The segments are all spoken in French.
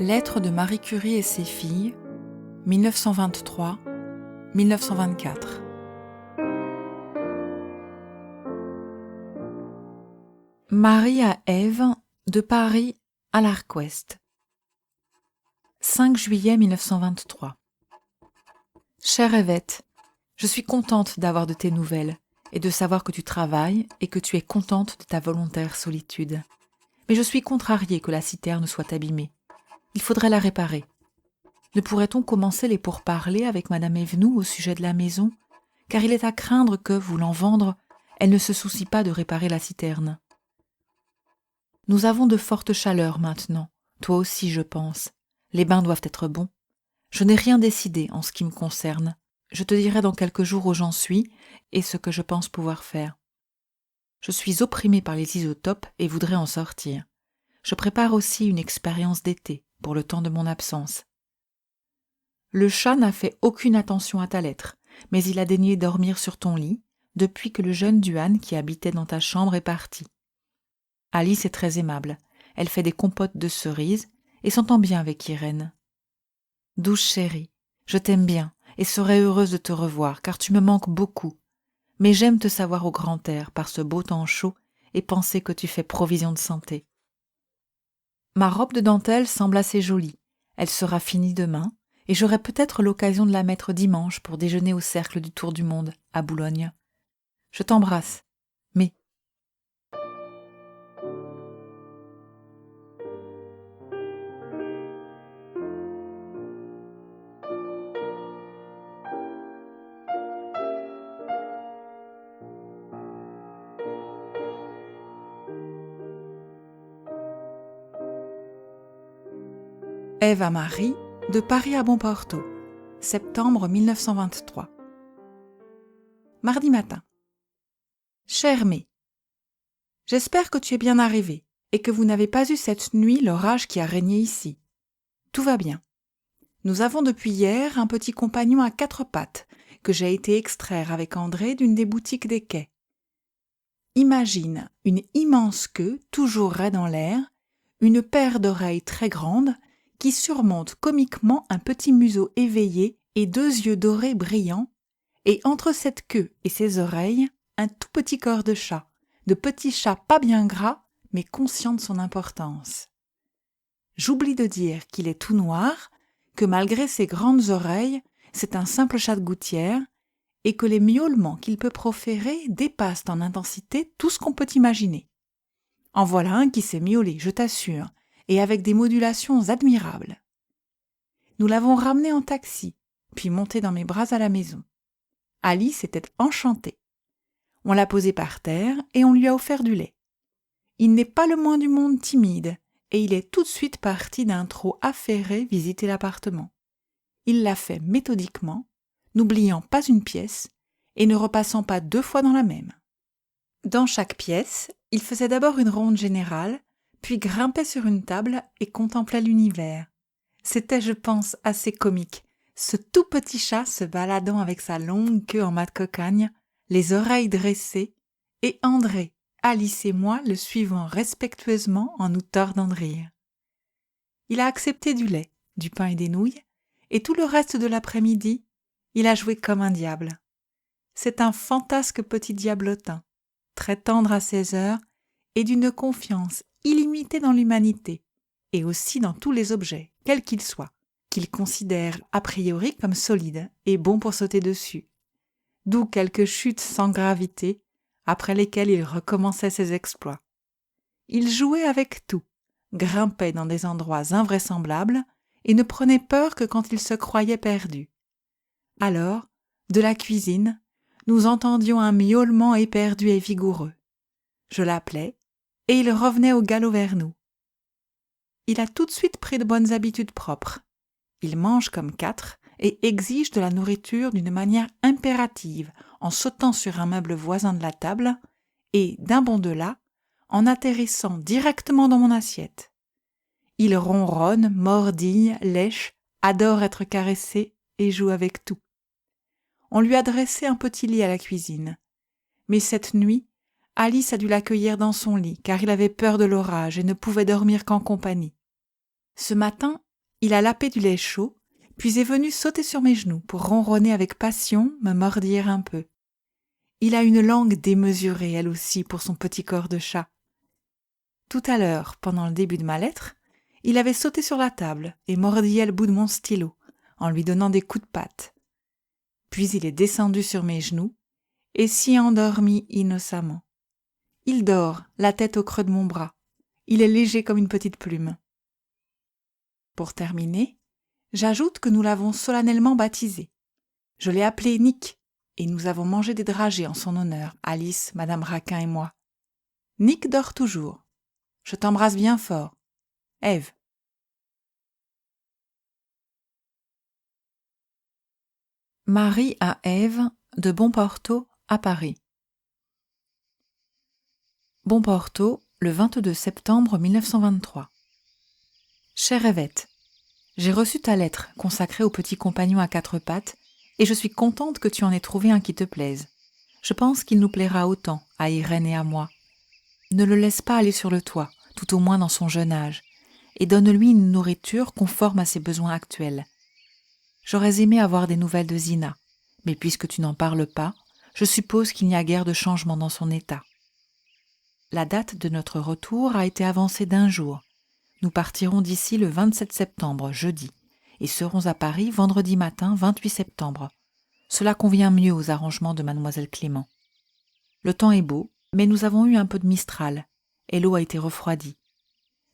Lettres de Marie Curie et ses filles, 1923-1924. Marie à Ève, de Paris à l'Arc-Ouest. 5 juillet 1923. Chère Èvette, je suis contente d'avoir de tes nouvelles et de savoir que tu travailles et que tu es contente de ta volontaire solitude. Mais je suis contrariée que la citerne soit abîmée. Il faudrait la réparer. Ne pourrait-on commencer les pourparlers avec Madame Evenou au sujet de la maison, car il est à craindre que, voulant vendre, elle ne se soucie pas de réparer la citerne. Nous avons de fortes chaleurs maintenant, toi aussi je pense. Les bains doivent être bons. Je n'ai rien décidé en ce qui me concerne. Je te dirai dans quelques jours où j'en suis et ce que je pense pouvoir faire. Je suis opprimée par les isotopes et voudrais en sortir. Je prépare aussi une expérience d'été pour le temps de mon absence. Le chat n'a fait aucune attention à ta lettre, mais il a daigné dormir sur ton lit depuis que le jeune Duhan qui habitait dans ta chambre est parti. Alice est très aimable. Elle fait des compotes de cerises et s'entend bien avec Irène. Douce chérie, je t'aime bien et serais heureuse de te revoir car tu me manques beaucoup. Mais j'aime te savoir au grand air par ce beau temps chaud et penser que tu fais provision de santé. Ma robe de dentelle semble assez jolie. Elle sera finie demain et j'aurai peut-être l'occasion de la mettre dimanche pour déjeuner au cercle du Tour du Monde, à Boulogne. Je t'embrasse, mais... Ève à Marie, de Paris à Bonporto, septembre 1923. Mardi matin. Chère Mé, j'espère que tu es bien arrivée et que vous n'avez pas eu cette nuit l'orage qui a régné ici. Tout va bien. Nous avons depuis hier un petit compagnon à 4 pattes que j'ai été extraire avec André d'une des boutiques des quais. Imagine une immense queue toujours raide dans l'air, une paire d'oreilles très grandes qui surmonte comiquement un petit museau éveillé et 2 yeux dorés brillants, et entre cette queue et ses oreilles, un tout petit corps de petit chat pas bien gras, mais conscient de son importance. J'oublie de dire qu'il est tout noir, que malgré ses grandes oreilles, c'est un simple chat de gouttière, et que les miaulements qu'il peut proférer dépassent en intensité tout ce qu'on peut imaginer. En voilà un qui sait miauler, je t'assure, et avec des modulations admirables. Nous l'avons ramené en taxi, puis monté dans mes bras à la maison. Alice était enchantée. On l'a posé par terre et on lui a offert du lait. Il n'est pas le moins du monde timide, et il est tout de suite parti d'un trot affairé visiter l'appartement. Il l'a fait méthodiquement, n'oubliant pas une pièce et ne repassant pas 2 fois dans la même. Dans chaque pièce, il faisait d'abord une ronde générale, puis grimpait sur une table et contemplait l'univers. C'était, je pense, assez comique, ce tout petit chat se baladant avec sa longue queue en mat de cocagne, les oreilles dressées, et André, Alice et moi le suivant respectueusement en nous tordant de rire. Il a accepté du lait, du pain et des nouilles, et tout le reste de l'après-midi, il a joué comme un diable. C'est un fantasque petit diablotin, très tendre à ses heures et d'une confiance illimitée dans l'humanité, et aussi dans tous les objets, quels qu'ils soient, qu'il considère a priori comme solides et bons pour sauter dessus. D'où quelques chutes sans gravité, après lesquelles il recommençait ses exploits. Il jouait avec tout, grimpait dans des endroits invraisemblables et ne prenait peur que quand il se croyait perdu. Alors, de la cuisine, nous entendions un miaulement éperdu et vigoureux. Je l'appelais, et il revenait au galop vers nous. Il a tout de suite pris de bonnes habitudes propres. Il mange comme 4 et exige de la nourriture d'une manière impérative en sautant sur un meuble voisin de la table et, d'un bond de là, en atterrissant directement dans mon assiette. Il ronronne, mordille, lèche, adore être caressé et joue avec tout. On lui a dressé un petit lit à la cuisine. Mais cette nuit, Alice a dû l'accueillir dans son lit car il avait peur de l'orage et ne pouvait dormir qu'en compagnie. Ce matin, Il a lapé du lait chaud, puis est venu sauter sur mes genoux pour ronronner avec passion, me mordire un peu. Il a une langue démesurée, elle aussi, pour son petit corps de chat. Tout à l'heure, pendant le début de ma lettre, il avait sauté sur la table et mordillait le bout de mon stylo, en lui donnant des coups de patte. Puis il est descendu sur mes genoux et s'y endormi innocemment. Il dort, la tête au creux de mon bras. Il est léger comme une petite plume. Pour terminer, j'ajoute que nous l'avons solennellement baptisé. Je l'ai appelé Nick, et nous avons mangé des dragées en son honneur, Alice, Madame Raquin et moi. Nick dort toujours. Je t'embrasse bien fort. Ève. Marie à Ève, de Bonporto à Paris. Bonporto, le 22 septembre 1923. Chère Èvette, j'ai reçu ta lettre consacrée au petit compagnon à quatre pattes et je suis contente que tu en aies trouvé un qui te plaise. Je pense qu'il nous plaira autant, à Irène et à moi. Ne le laisse pas aller sur le toit, tout au moins dans son jeune âge, et donne-lui une nourriture conforme à ses besoins actuels. J'aurais aimé avoir des nouvelles de Zina, mais puisque tu n'en parles pas, je suppose qu'il n'y a guère de changement dans son état. La date de notre retour a été avancée d'1 jour. Nous partirons d'ici le 27 septembre, jeudi, et serons à Paris vendredi matin 28 septembre. Cela convient mieux aux arrangements de mademoiselle Clément. Le temps est beau, mais nous avons eu un peu de mistral, et l'eau a été refroidie.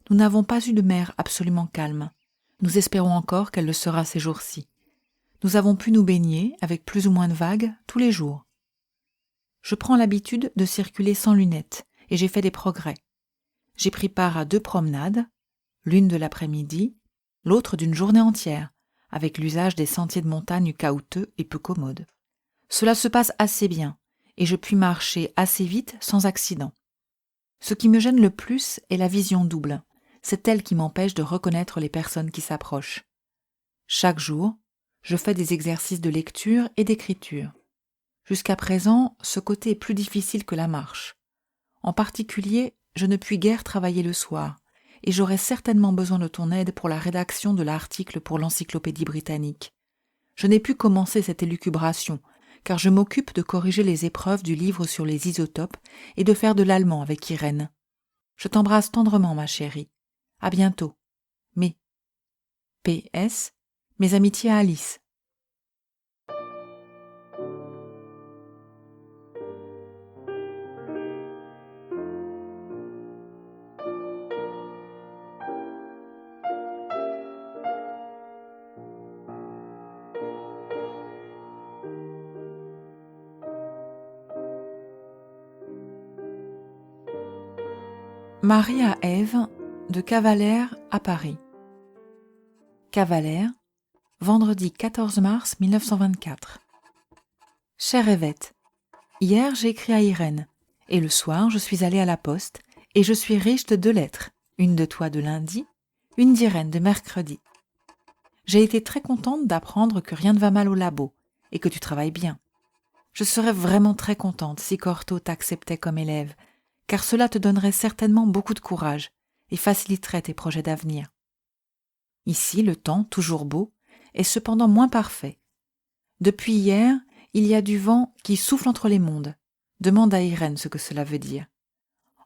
Nous n'avons pas eu de mer absolument calme. Nous espérons encore qu'elle le sera ces jours-ci. Nous avons pu nous baigner, avec plus ou moins de vagues, tous les jours. Je prends l'habitude de circuler sans lunettes, et j'ai fait des progrès. J'ai pris part à 2 promenades, l'une de l'après-midi, l'autre d'une journée entière, avec l'usage des sentiers de montagne caouteux et peu commodes. Cela se passe assez bien, et je puis marcher assez vite sans accident. Ce qui me gêne le plus est la vision double. C'est elle qui m'empêche de reconnaître les personnes qui s'approchent. Chaque jour, je fais des exercices de lecture et d'écriture. Jusqu'à présent, ce côté est plus difficile que la marche. En particulier, je ne puis guère travailler le soir, et j'aurai certainement besoin de ton aide pour la rédaction de l'article pour l'Encyclopédie britannique. Je n'ai pu commencer cette élucubration, car je m'occupe de corriger les épreuves du livre sur les isotopes et de faire de l'allemand avec Irène. Je t'embrasse tendrement, ma chérie. À bientôt. Mais P.S. Mes amitiés à Alice. Marie à Ève, de Cavalère à Paris. Cavalère, vendredi 14 mars 1924. Chère Èvette, hier j'ai écrit à Irène, et le soir je suis allée à la poste, et je suis riche de 2 lettres, une de toi de lundi, une d'Irène de mercredi. J'ai été très contente d'apprendre que rien ne va mal au labo, et que tu travailles bien. Je serais vraiment très contente si Cortot t'acceptait comme élève, car cela te donnerait certainement beaucoup de courage et faciliterait tes projets d'avenir. Ici, le temps, toujours beau, est cependant moins parfait. Depuis hier, il y a du vent qui souffle entre les mondes. Demande à Irène ce que cela veut dire.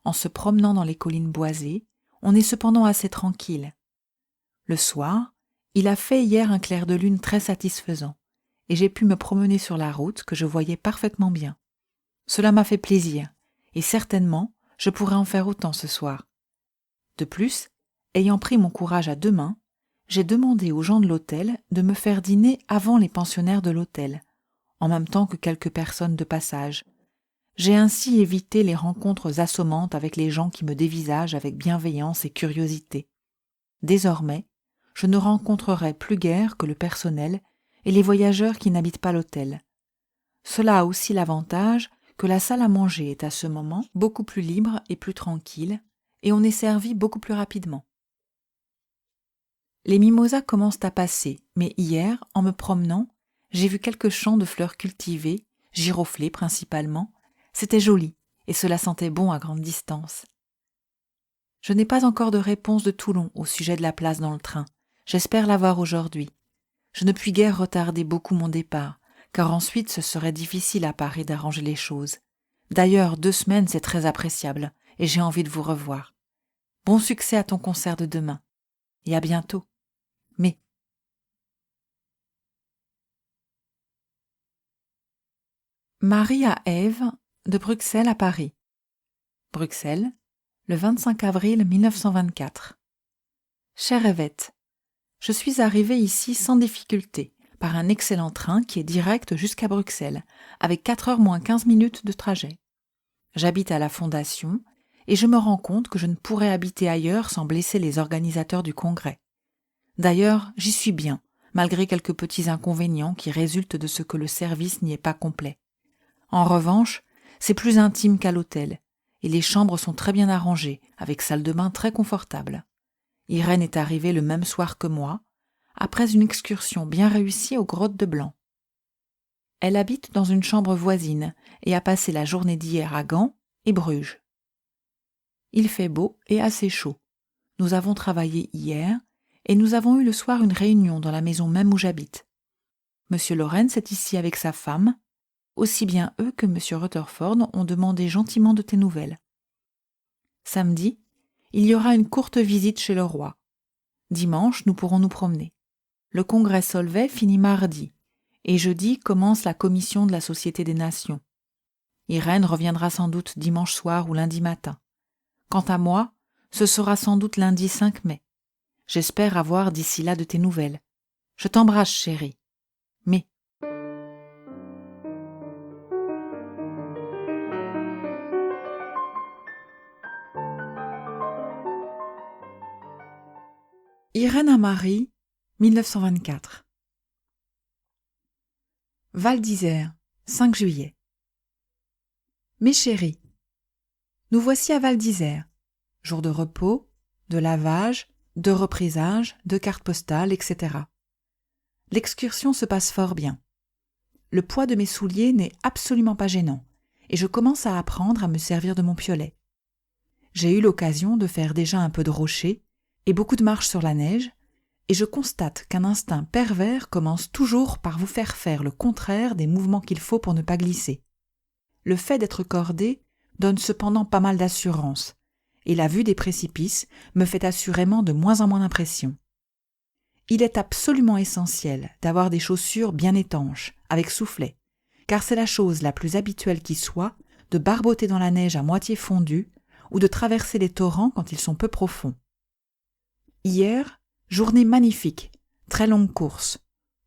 En se promenant dans les collines boisées, on est cependant assez tranquille. Le soir, il a fait hier un clair de lune très satisfaisant, et j'ai pu me promener sur la route que je voyais parfaitement bien. Cela m'a fait plaisir, et certainement, je pourrais en faire autant ce soir. De plus, ayant pris mon courage à 2 mains, j'ai demandé aux gens de l'hôtel de me faire dîner avant les pensionnaires de l'hôtel, en même temps que quelques personnes de passage. J'ai ainsi évité les rencontres assommantes avec les gens qui me dévisagent avec bienveillance et curiosité. Désormais, je ne rencontrerai plus guère que le personnel et les voyageurs qui n'habitent pas l'hôtel. Cela a aussi l'avantage que la salle à manger est à ce moment beaucoup plus libre et plus tranquille, et on est servi beaucoup plus rapidement. Les mimosas commencent à passer, mais hier, en me promenant, j'ai vu quelques champs de fleurs cultivées, giroflées principalement. C'était joli, et cela sentait bon à grande distance. Je n'ai pas encore de réponse de Toulon au sujet de la place dans le train. J'espère l'avoir aujourd'hui. Je ne puis guère retarder beaucoup mon départ, car ensuite ce serait difficile à Paris d'arranger les choses. D'ailleurs, 2 semaines, c'est très appréciable, et j'ai envie de vous revoir. Bon succès à ton concert de demain, et à bientôt. Mais Marie à Ève, de Bruxelles à Paris. Bruxelles, le 25 avril 1924. Chère Èvette, je suis arrivée ici sans difficulté, par un excellent train qui est direct jusqu'à Bruxelles, avec 4 heures moins 15 minutes de trajet. J'habite à la Fondation, et je me rends compte que je ne pourrais habiter ailleurs sans blesser les organisateurs du congrès. D'ailleurs, j'y suis bien, malgré quelques petits inconvénients qui résultent de ce que le service n'y est pas complet. En revanche, c'est plus intime qu'à l'hôtel, et les chambres sont très bien arrangées, avec salle de bain très confortable. Irène est arrivée le même soir que moi, après une excursion bien réussie aux grottes de Blanc. Elle habite dans une chambre voisine et a passé la journée d'hier à Gand et Bruges. Il fait beau et assez chaud. Nous avons travaillé hier et nous avons eu le soir une réunion dans la maison même où j'habite. Monsieur Lawrence est ici avec sa femme. Aussi bien eux que monsieur Rutherford ont demandé gentiment de tes nouvelles. Samedi, il y aura une courte visite chez le roi. Dimanche, nous pourrons nous promener. Le congrès Solvay finit mardi, et jeudi commence la commission de la Société des Nations. Irène reviendra sans doute dimanche soir ou lundi matin. Quant à moi, ce sera sans doute lundi 5 mai. J'espère avoir d'ici là de tes nouvelles. Je t'embrasse, chérie. Mais Irène à Marie, 1924. Val d'Isère, 5 juillet. Mes chéris, nous voici à Val d'Isère. Jour de repos, de lavage, de reprisage, de cartes postales, etc. L'excursion se passe fort bien. Le poids de mes souliers n'est absolument pas gênant, et je commence à apprendre à me servir de mon piolet. J'ai eu l'occasion de faire déjà un peu de rocher et beaucoup de marches sur la neige, et je constate qu'un instinct pervers commence toujours par vous faire le contraire des mouvements qu'il faut pour ne pas glisser. Le fait d'être cordé donne cependant pas mal d'assurance, et la vue des précipices me fait assurément de moins en moins d'impression. Il est absolument essentiel d'avoir des chaussures bien étanches, avec soufflet, car c'est la chose la plus habituelle qui soit de barboter dans la neige à moitié fondue ou de traverser les torrents quand ils sont peu profonds. Hier, journée magnifique, très longue course,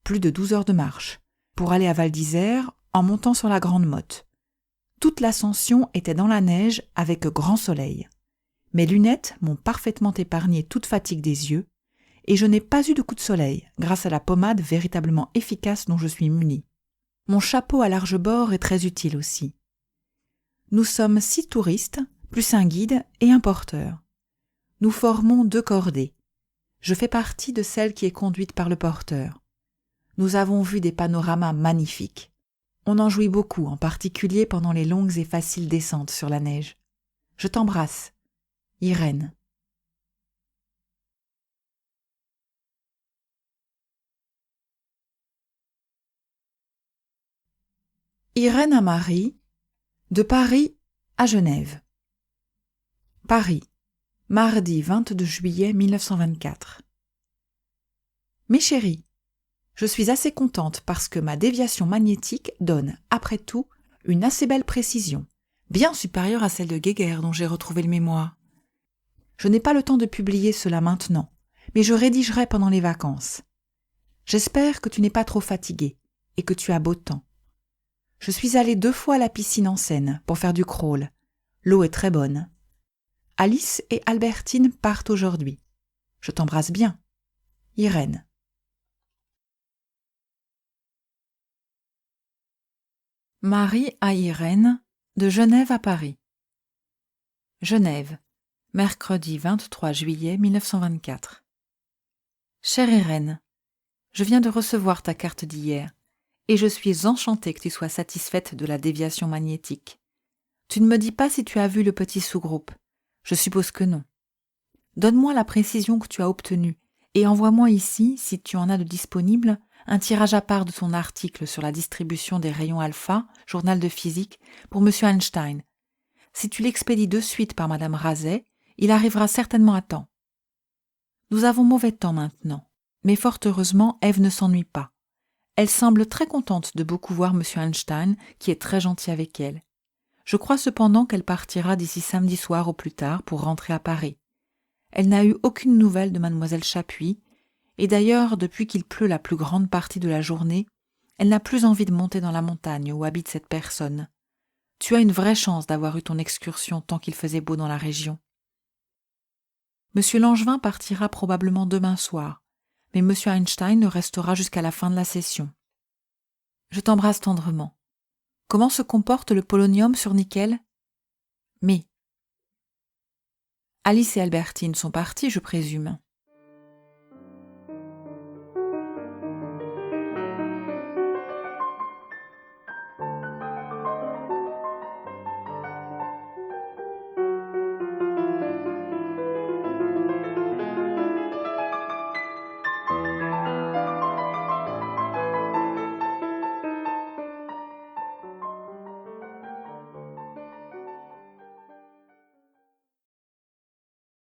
plus de 12 heures de marche, pour aller à Val d'Isère en montant sur la Grande Motte. Toute l'ascension était dans la neige avec grand soleil. Mes lunettes m'ont parfaitement épargné toute fatigue des yeux, et je n'ai pas eu de coup de soleil grâce à la pommade véritablement efficace dont je suis munie. Mon chapeau à large bord est très utile aussi. Nous sommes 6 touristes, plus un guide et un porteur. Nous formons 2 cordées. Je fais partie de celle qui est conduite par le porteur. Nous avons vu des panoramas magnifiques. On en jouit beaucoup, en particulier pendant les longues et faciles descentes sur la neige. Je t'embrasse. Irène. Irène à Marie, de Paris à Genève. Paris, mardi 22 juillet 1924. Mes chéris, je suis assez contente parce que ma déviation magnétique donne, après tout, une assez belle précision, bien supérieure à celle de Geiger dont j'ai retrouvé le mémoire. Je n'ai pas le temps de publier cela maintenant, mais je rédigerai pendant les vacances. J'espère que tu n'es pas trop fatigué et que tu as beau temps. Je suis allée 2 fois à la piscine en Seine pour faire du crawl. L'eau est très bonne. Alice et Albertine partent aujourd'hui. Je t'embrasse bien. Irène. Marie à Irène, de Genève à Paris. Genève, mercredi 23 juillet 1924. Chère Irène, je viens de recevoir ta carte d'hier, et je suis enchantée que tu sois satisfaite de la déviation magnétique. Tu ne me dis pas si tu as vu le petit sous-groupe. Je suppose que non. Donne-moi la précision que tu as obtenue, Et envoie-moi ici, si tu en as de disponible, un tirage à part de ton article sur la distribution des rayons alpha, journal de physique, pour M. Einstein. Si tu l'expédies de suite par Madame Razet, il arrivera certainement à temps. Nous avons mauvais temps maintenant, mais fort heureusement, Ève ne s'ennuie pas. Elle semble très contente de beaucoup voir M. Einstein, qui est très gentil avec elle. Je crois cependant qu'elle partira d'ici samedi soir au plus tard pour rentrer à Paris. Elle n'a eu aucune nouvelle de mademoiselle Chapuis, et d'ailleurs, depuis qu'il pleut la plus grande partie de la journée, elle n'a plus envie de monter dans la montagne où habite cette personne. Tu as une vraie chance d'avoir eu ton excursion tant qu'il faisait beau dans la région. Monsieur Langevin partira probablement demain soir, mais Monsieur Einstein restera jusqu'à la fin de la session. Je t'embrasse tendrement. Comment se comporte le polonium sur nickel? Mais Alice et Albertine sont parties, je présume.